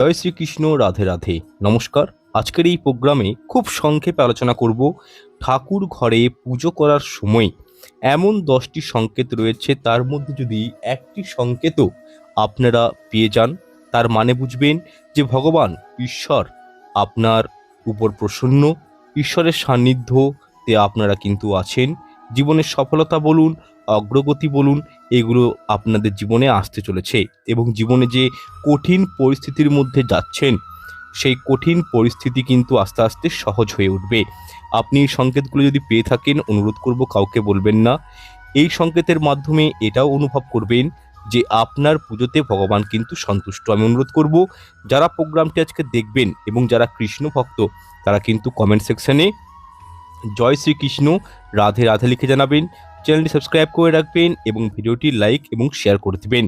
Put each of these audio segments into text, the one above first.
জয় শ্রীকৃষ্ণ, রাধে রাধে। নমস্কার। আজকের এই প্রোগ্রামে খুব সংক্ষেপে আলোচনা করব ঠাকুর ঘরে পুজো করার সময় এমন 10টি সংকেত রয়েছে, তার মধ্যে যদি একটি সংকেতও আপনারা পেয়ে যান, তার মানে বুঝবেন যে ভগবান ঈশ্বর আপনার উপর প্রসন্ন, ঈশ্বরের সান্নিধ্যতে আপনারা কিন্তু আছেন। জীবনের সফলতা বলুন, অগ্রগতি বলুন, এগুলো আপনাদের জীবনে আসতে চলেছে এবং জীবনে যে কঠিন পরিস্থিতির মধ্যে যাচ্ছেন, সেই কঠিন পরিস্থিতি কিন্তু আস্তে আস্তে সহজ হয়ে উঠবে। আপনি এই সংকেতগুলো যদি পেয়ে থাকেন, অনুরোধ করব কাউকে বলবেন না। এই সংকেতের মাধ্যমে এটাও অনুভব করবেন যে আপনার পুজোতে ভগবান কিন্তু সন্তুষ্ট। আমি অনুরোধ করব যারা প্রোগ্রামটি আজকে দেখবেন এবং যারা কৃষ্ণ ভক্ত, তারা কিন্তু কমেন্ট সেকশনে জয় শ্রীকৃষ্ণ, রাধে রাধে লিখে জানাবেন। চ্যানেলটি সাবস্ক্রাইব করে রাখবেন এবং ভিডিওটি লাইক এবং শেয়ার করে দেবেন।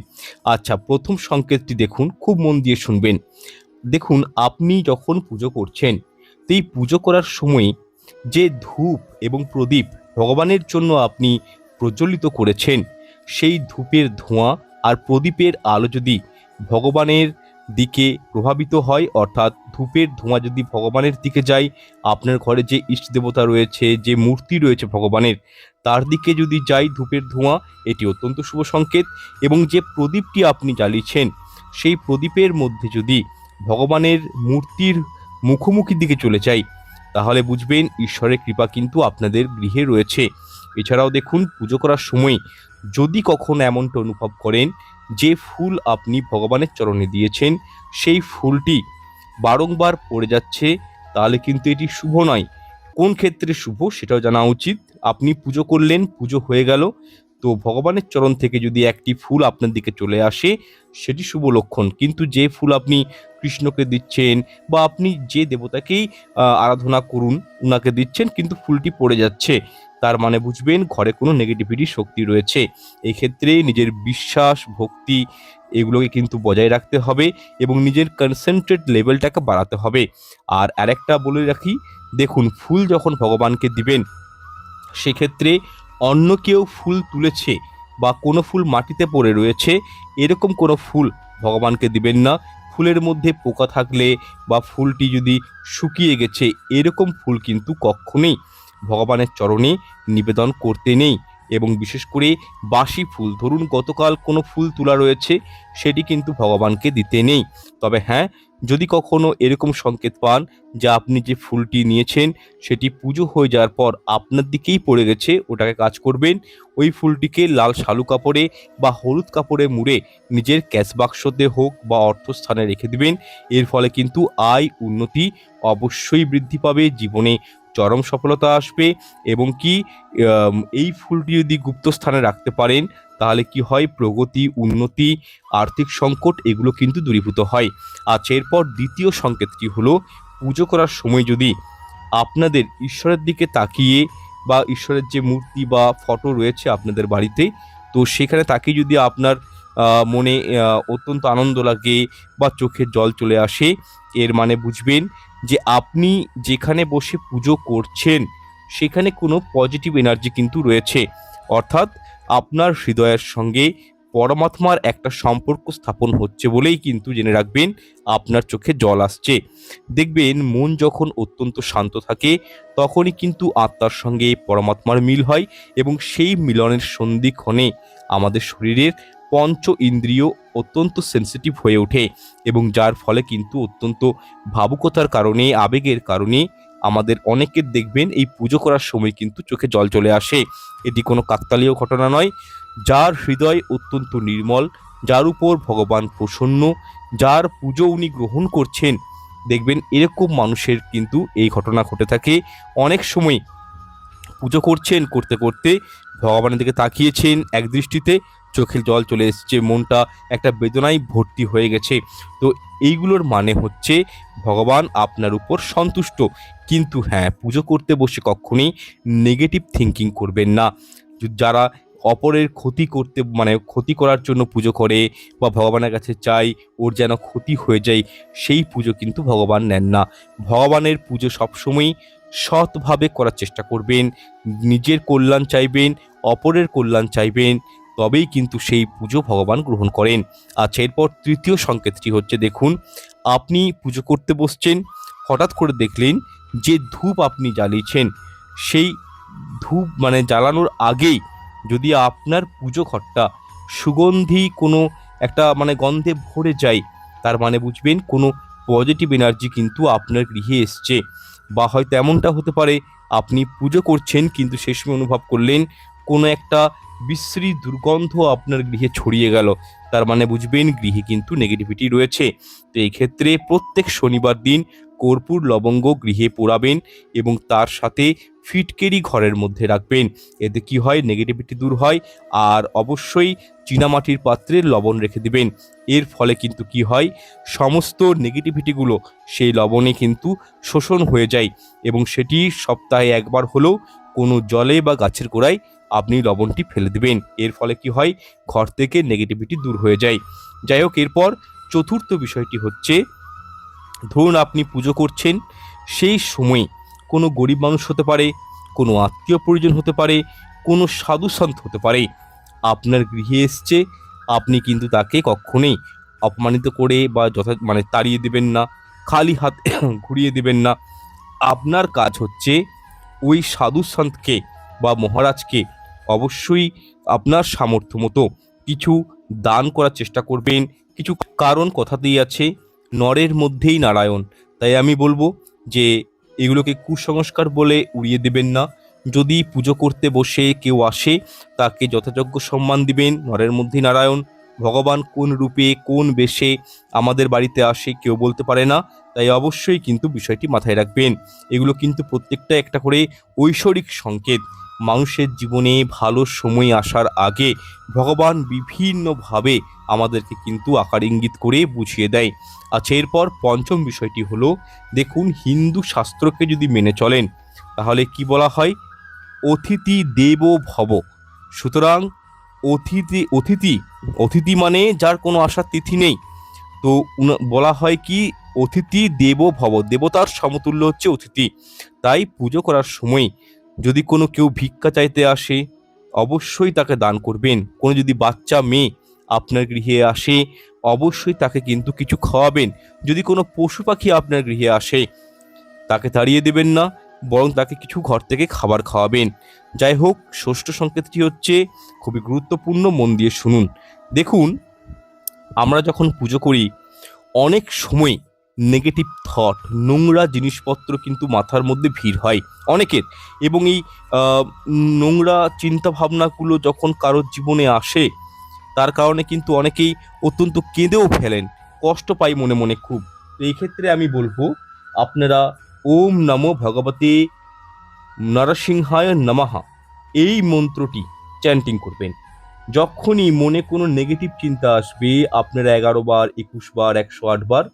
আচ্ছা, প্রথম সংকেতটি দেখুন, খুব মন দিয়ে শুনবেন। দেখুন, আপনি যখন পুজো করছেন, তো এই পুজো করার সময় যে ধূপ এবং প্রদীপ ভগবানের জন্য আপনি প্রজ্বলিত করেছেন, সেই ধূপের ধোঁয়া আর প্রদীপের আলো যদি ভগবানের দিকে প্রভাবিত হয়, অর্থাৎ ধূপের ধোঁয়া যদি ভগবানের দিকে যায়, আপনার ঘরে যে ইষ্ট দেবতা রয়েছে, যে মূর্তি রয়েছে ভগবানের, তার দিকে যদি যায় ধূপের ধোঁয়া, এটি অত্যন্ত শুভ সংকেত। এবং যে প্রদীপটি আপনি জ্বালিয়েছেন, সেই প্রদীপের মধ্যে যদি ভগবানের মূর্তির মুখোমুখি দিকে চলে যায়, তাহলে বুঝবেন ঈশ্বরের কৃপা কিন্তু আপনাদের গৃহে রয়েছে। এছাড়াও দেখুন, পুজো করার সময় যদি কখনো এমনটা অনুভব করেন যে ফুল আপনি ভগবানের চরণে দিয়েছেন, সেই ফুলটি বারংবার পড়ে যাচ্ছে, তাহলে কিন্তু এটি শুভ নয়। কোন ক্ষেত্রে শুভ সেটাও জানা উচিত। আপনি পুজো করলেন, পুজো হয়ে গেল, তো ভগবানের চরণ থেকে যদি একটি ফুল আপনার দিকে চলে আসে, সেটি শুভ লক্ষণ। কিন্তু যে ফুল আপনি কৃষ্ণকে দিচ্ছেন বা আপনি যে দেবতাকেই আরাধনা করুন, উনাকে দিচ্ছেন, কিন্তু ফুলটি পড়ে যাচ্ছে, তার মানে বুঝবেন ঘরে কোনো নেগেটিভিটি শক্তি রয়েছে। এই ক্ষেত্রে নিজের বিশ্বাস, ভক্তি, এগুলোকে কিন্তু বজায় রাখতে হবে এবং নিজের কনসেন্ট্রেট লেভেলটাকে বাড়াতে হবে। আর আরেকটা বলে রাখি, দেখুন, ফুল যখন ভগবানকে দিবেন, সেক্ষেত্রে অন্য কেউ ফুল তুলেছে বা কোনো ফুল মাটিতে পড়ে রয়েছে, এরকম কোনো ফুল ভগবানকে দিবেন না। ফুলের মধ্যে পোকা থাকলে বা ফুলটি যদি শুকিয়ে গেছে, এরকম ফুল কিন্তু কখনোই ভগবানের চরণে নিবেদন করতে নেই। এবং বিশেষ করে বাসি ফুল, ধরুন গতকাল কোনো ফুল তোলা রয়েছে, সেটি কিন্তু ভগবানকে দিতে নেই। তবে হ্যাঁ, যদি কখনো এরকম সংকেত পান যে আপনি যে ফুলটি নিয়েছেন সেটি পুজো হয়ে যাওয়ার পর আপনার দিকেই পড়ে গেছে, ওটাকে কাজ করবেন, ওই ফুলটিকে লাল শালু কাপড়ে বা হলুদ কাপড়ে মুড়ে নিজের ক্যাশ বাক্সতে হোক বা অর্থস্থানে রেখে দিবেন। এর ফলে কিন্তু আয় উন্নতি অবশ্যই বৃদ্ধি পাবে, জীবনে চরম সফলতা আসবে। এবং কি এই ফুলটি যদি গুপ্ত স্থানে রাখতে পারেন, তাহলে কি হয়, প্রগতি, উন্নতি, আর্থিক সংকট এগুলো কিন্তু দূরীভূত হয়। আচ্ছা, এরপর দ্বিতীয় সংকেতটি হলো, পুজো করার সময় যদি আপনাদের ঈশ্বরের দিকে তাকিয়ে বা ঈশ্বরের যে মূর্তি বা ফটো রয়েছে আপনাদের বাড়িতে, তো সেখানে তাকিয়ে যদি আপনার মনে অত্যন্ত আনন্দ লাগে বা চোখের জল চলে আসে, এর মানে বুঝবেন যে আপনি যেখানে বসে পুজো করছেন, সেখানে কোনো পজিটিভ এনার্জি কিন্তু রয়েছে। অর্থাৎ আপনার হৃদয়ের সঙ্গে পরমাত্মার একটা সম্পর্ক স্থাপন হচ্ছে বলেই কিন্তু জেনে রাখবেন আপনার চোখে জল আসছে। দেখবেন মন যখন অত্যন্ত শান্ত থাকে, তখনই কিন্তু আত্মার সঙ্গে পরমাত্মার মিল হয় এবং সেই মিলনের সন্ধিক্ষণে আমাদের শরীরের পঞ্চ ইন্দ্রিয় অত্যন্ত সেন্সিটিভ হয়ে ওঠে এবং যার ফলে কিন্তু অত্যন্ত ভাবুকতার কারণে, আবেগের কারণে আমাদের অনেকের দেখবেন এই পুজো করার সময় কিন্তু চোখে জল চলে আসে। এটি কোনো কাকতালীয় ঘটনা নয়। যার হৃদয় অত্যন্ত নির্মল, যার উপর ভগবান প্রসন্ন, যার পুজো উনি গ্রহণ করছেন, দেখবেন এরকম মানুষের কিন্তু এই ঘটনা ঘটে থাকে। অনেক সময় পুজো করছেন, করতে করতে ভগবানের দিকে তাকিয়েছেন, এক দৃষ্টিতে চোখে জল চলে এসছে, মনটা একটা বেদনায় ভর্তি হয়ে গেছে। তো এইগুলোর মানে হচ্ছে ভগবান আপনার উপর সন্তুষ্ট। কিন্তু হ্যাঁ, পুজো করতে বসে কখনোই নেগেটিভ থিঙ্কিং করবেন না। যারা অপরের ক্ষতি করতে, মানে ক্ষতি করার জন্য পুজো করে বা ভগবানের কাছে চাই ওর যেন ক্ষতি হয়ে যায়, সেই পুজো কিন্তু ভগবান নেন না। ভগবানের পুজো সবসময়ই সৎভাবে করার চেষ্টা করবেন, নিজের কল্যাণ চাইবেন, অপরের কল্যাণ চাইবেন, তবেই কিন্তু সেই পুজো ভগবান গ্রহণ করেন। আচ্ছা, এরপর তৃতীয় সংকেতটি হচ্ছে, দেখুন, আপনি পুজো করতে বসছেন, হঠাৎ করে দেখলেন যে ধূপ আপনি জ্বালিয়েছেন সেই ধূপ মানে জ্বালানোর আগেই যদি আপনার পুজো ঘরটা সুগন্ধি কোনো একটা মানে গন্ধে ভরে যায়, তার মানে বুঝবেন কোনো পজিটিভ এনার্জি কিন্তু আপনার গৃহে এসছে। বা হয়তো এমনটা হতে পারে আপনি পুজো করছেন কিন্তু সেই সময় অনুভব করলেন কোনো একটা বিশ্রী দুর্গন্ধ আপনার গৃহে ছড়িয়ে গেল, তার মানে বুঝবেন গৃহে কিন্তু নেগেটিভিটি রয়েছে। তো এই ক্ষেত্রে প্রত্যেক শনিবার দিন কর্পূর লবঙ্গ গৃহে পোড়াবেন এবং তার সাথে ফিটকেরি ঘরের মধ্যে রাখবেন। এতে কি হয়, নেগেটিভিটি দূর হয়। আর অবশ্যই চীনামাটির পাত্রে লবণ রেখে দিবেন। এর ফলে কিন্তু কি হয়, সমস্ত নেগেটিভিটিগুলো সেই লবণে কিন্তু শোষণ হয়ে যায় এবং সেটি সপ্তাহে একবার হলেও কোনো জলে বা গাছের গোড়ায় আপনি লবণটি ফেলে দিবেন। এর ফলে কি হয়, ঘর থেকে নেগেটিভিটি দূর হয়ে যায়। যাই হোক, এরপর চতুর্থ বিষয়টি হচ্ছে, ধরুন আপনি পুজো করছেন, সেই সময় কোনো গরিব মানুষ হতে পারে, কোনো আত্মীয় পরিজন হতে পারে, কোনো সাধু সন্ত হতে পারে, আপনার গৃহে এসছে। আপনি কিন্তু তাকে কখনোই অপমানিত করে বা মানে তাড়িয়ে দেবেন না, খালি হাত ঘুরিয়ে দেবেন না। আপনার কাজ হচ্ছে ওই সাধু সন্তকে বা মহারাজকে অবশ্যই আপনার সামর্থ্য মতো কিছু দান করার চেষ্টা করবেন। কিছু কারণ কথাতেই আছে, নরের মধ্যেই নারায়ণ। তাই আমি বলবো যে এগুলোকে কুসংস্কার বলে উড়িয়ে দেবেন না। যদি পুজো করতে বসে কেউ আসে, তাকে যথাযোগ্য সম্মান দিবেন। নরের মধ্যেই নারায়ণ, ভগবান কোন রূপে কোন বেশে আমাদের বাড়িতে আসে কেউ বলতে পারে না। তাই অবশ্যই কিন্তু বিষয়টি মাথায় রাখবেন। এগুলো কিন্তু প্রত্যেকটা একটা করে ঐশ্বরিক সংকেত। মানুষের জীবনে ভালো সময় আসার আগে ভগবান বিভিন্নভাবে আমাদেরকে কিন্তু আকার ইঙ্গিত করে বুঝিয়ে দেয়। আচ্ছা, এরপর পঞ্চম বিষয়টি হলো, দেখুন হিন্দু শাস্ত্রকে যদি মেনে চলেন তাহলে কি বলা হয়, অতিথি দেবো ভব। সুতরাং অতিথি অতিথি অতিথি মানে যার কোনো আসার তিথি নেই। তো বলা হয় কি, অতিথি দেবো ভব, দেবতার সমতুল্য হচ্ছে অতিথি। তাই পুজো করার সময় যদি কোনো কেউ ভিক্ষা চাইতে আসে, অবশ্যই তাকে দান করবেন। কোনো যদি বাচ্চা মেয়ে আপনার গৃহে আসে, অবশ্যই তাকে কিন্তু কিছু খাওয়াবেন। যদি কোনো পশু পাখি আপনার গৃহে আসে, তাকে তাড়িয়ে দেবেন না, বরং তাকে কিছু ঘর থেকে খাবার খাওয়াবেন। যাই হোক, ষষ্ঠ সংকেতটি হচ্ছে খুবই গুরুত্বপূর্ণ, মন দিয়ে শুনুন। দেখুন, আমরা যখন পুজো করি অনেক সময় নেগেটিভ থট, নোংরা জিনিসপত্র কিন্তু মাথার মধ্যে ভিড় হয় অনেকের। এবং এই আহ, নোংরা চিন্তাভাবনাগুলো যখন কারোর জীবনে আসে, তার কারণে কিন্তু অনেকেই অত্যন্ত কেঁদেও ফেলেন, কষ্ট পাই মনে মনে খুব। তো এই ক্ষেত্রে আমি বলবো, আপনারা ওম নমো ভগবতে নরসিংহায় নমঃ এই মন্ত্রটি চ্যান্টিং করবেন। যখনই মনে কোনো নেগেটিভ চিন্তা আসবে, আপনারা 11 বার, 21 বার, 108 বার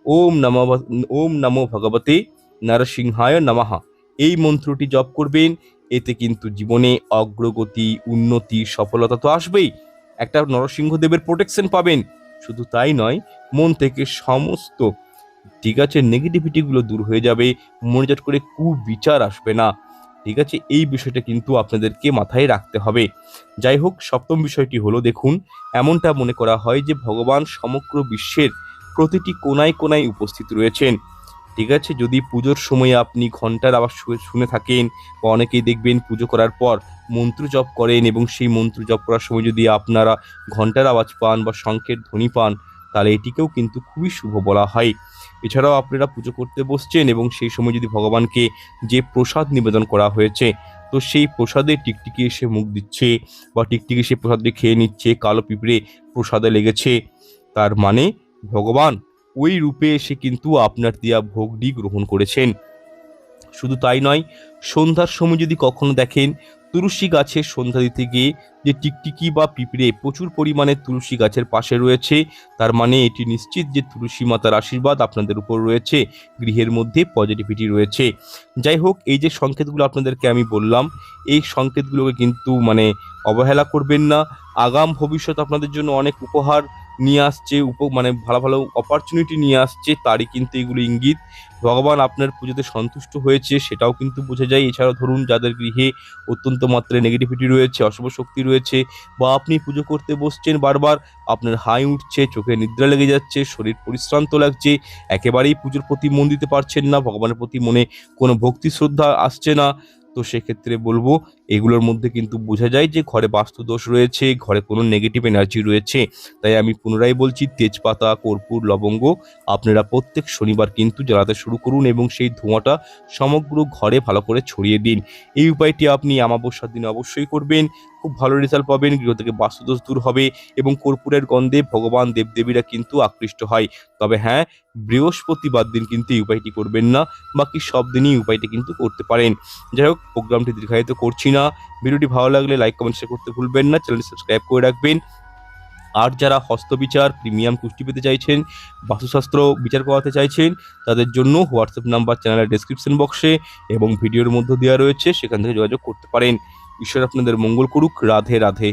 ওম নমো ভগবতে নরসিংহায় নমঃ এই মন্ত্রটি জপ করবেন। এতে কিন্তু জীবনে অগ্রগতি, উন্নতি, সফলতা তো আসবেই, একটা নরসিংহদেবের প্রোটেকশন পাবেন। শুধু তাই নয়, মন থেকে সমস্ত ঠিক আছে নেগেটিভিটিগুলো দূর হয়ে যাবে, মনে চট করে কুবিচার আসবে না। ঠিক আছে, এই বিষয়টা কিন্তু আপনাদেরকে মাথায় রাখতে হবে। যাই হোক, সপ্তম বিষয়টি হলো, দেখুন এমনটা মনে করা হয় যে ভগবান সমগ্র বিশ্বের প্রতিটি কোনায় কোনায় উপস্থিত রয়েছেন। ঠিক আছে, যদি পুজোর সময় আপনি ঘন্টার আওয়াজ শুনে থাকেন, বা অনেকেই দেখবেন পুজো করার পর মন্ত্র জপ করেন এবং সেই মন্ত্র জপ করার সময় যদি আপনারা ঘন্টার আওয়াজ পান বা শঙ্খের ধ্বনি পান, তাহলে এটিকেও কিন্তু খুবই শুভ বলা হয়। এছাড়াও আপনারা পুজো করতে বসছেন এবং সেই সময় যদি ভগবানকে যে প্রসাদ নিবেদন করা হয়েছে, তো সেই প্রসাদে টিকটিকি এসে মুখ দিচ্ছে বা টিকটিকি সে প্রসাদটি খেয়ে নিচ্ছে, কালো পিঁপড়ে প্রসাদে লেগেছে, তার মানে ভগবান ওই রূপে এসে কিন্তু আপনার দেয়া ভোগটি গ্রহণ করেছেন। শুধু তাই নয়, সন্ধ্যার সময় যদি কখনো দেখেন তুলসী গাছে সন্ধ্যা দিতে গিয়ে যে টিকটিকি বা পিঁপড়ে প্রচুর পরিমাণে তুলসী গাছের পাশে রয়েছে, তার মানে এটি নিশ্চিত যে তুলসী মাতার আশীর্বাদ আপনাদের উপর রয়েছে, গৃহের মধ্যে পজিটিভিটি রয়েছে। যাই হোক, এই যে সংকেতগুলো আপনাদেরকে আমি বললাম, এই সংকেতগুলোকে কিন্তু মানে অবহেলা করবেন না। আগাম ভবিষ্যৎ আপনাদের জন্য অনেক উপহার নিয়ে আসছে, মানে ভালো ভালো অপরচুনিটি নিয়ে আসছে, তারই কিন্তু এগুলো ইঙ্গিত। ভগবান আপনার পুজোতে সন্তুষ্ট হয়েছে সেটাও কিন্তু বোঝা যায়। এছাড়াও ধরুন যাদের গৃহে অত্যন্ত মাত্রায় নেগেটিভিটি রয়েছে, অশুভ শক্তি রয়েছে, বা আপনি পুজো করতে বসছেন বারবার, আপনার হাই উঠছে, চোখে নিদ্রা লেগে যাচ্ছে, শরীর পরিশ্রান্ত লাগছে, একেবারেই পুজোর প্রতি মন দিতে পারছেন না, ভগবানের প্রতি মনে কোনো ভক্তি শ্রদ্ধা আসছে না, তো সেক্ষেত্রে বলবো এগুলোর মধ্যে কিন্তু বোঝা যায় যে ঘরে বাস্তু দোষ রয়েছে, ঘরে কোনো নেগেটিভ এনার্জি রয়েছে। তাই আমি পুনরায় বলছি, তেজপাতা, কর্পূর, লবঙ্গ আপনারা প্রত্যেক শনিবার কিন্তু জ্বালাতে শুরু করুন এবং সেই ধোঁয়াটা সমগ্র ঘরে ভালো করে ছড়িয়ে দিন। এই উপায়টি আপনি অমাবস্যার দিনে অবশ্যই করবেন, খুব ভালো রেজাল্ট পাবেন, গৃহ থেকে বাস্তুদোষ দূর হবে এবং কর্পূরের গন্ধে ভগবান দেবদেবীরা কিন্তু আকৃষ্ট হয়। তবে হ্যাঁ, বৃহস্পতিবার দিন কিন্তু এই উপায়টি করবেন না, বাকি সব দিনই এই উপায়টি কিন্তু করতে পারেন। যাই হোক, প্রোগ্রামটি দীর্ঘায়িত করছি না। ভিডিওটি ভালো লাগলে লাইক কমেন্ট শেয়ার করতে ভুলবেন না, চ্যানেলটি সাবস্ক্রাইব করে রাখবেন। আর যারা হস্তবিচার প্রিমিয়াম কুষ্টি পেতে চাইছেন, বাস্তুশাস্ত্র বিচার করাতে চাইছেন, তাদের জন্য হোয়াটসঅ্যাপ নাম্বার চ্যানেলের ডেসক্রিপশন বক্সে এবং ভিডিওর মধ্যে দেওয়া রয়েছে, সেখান থেকে যোগাযোগ করতে পারেন। ঈশ্বর আপনাদের মঙ্গল করুক। রাধে রাধে।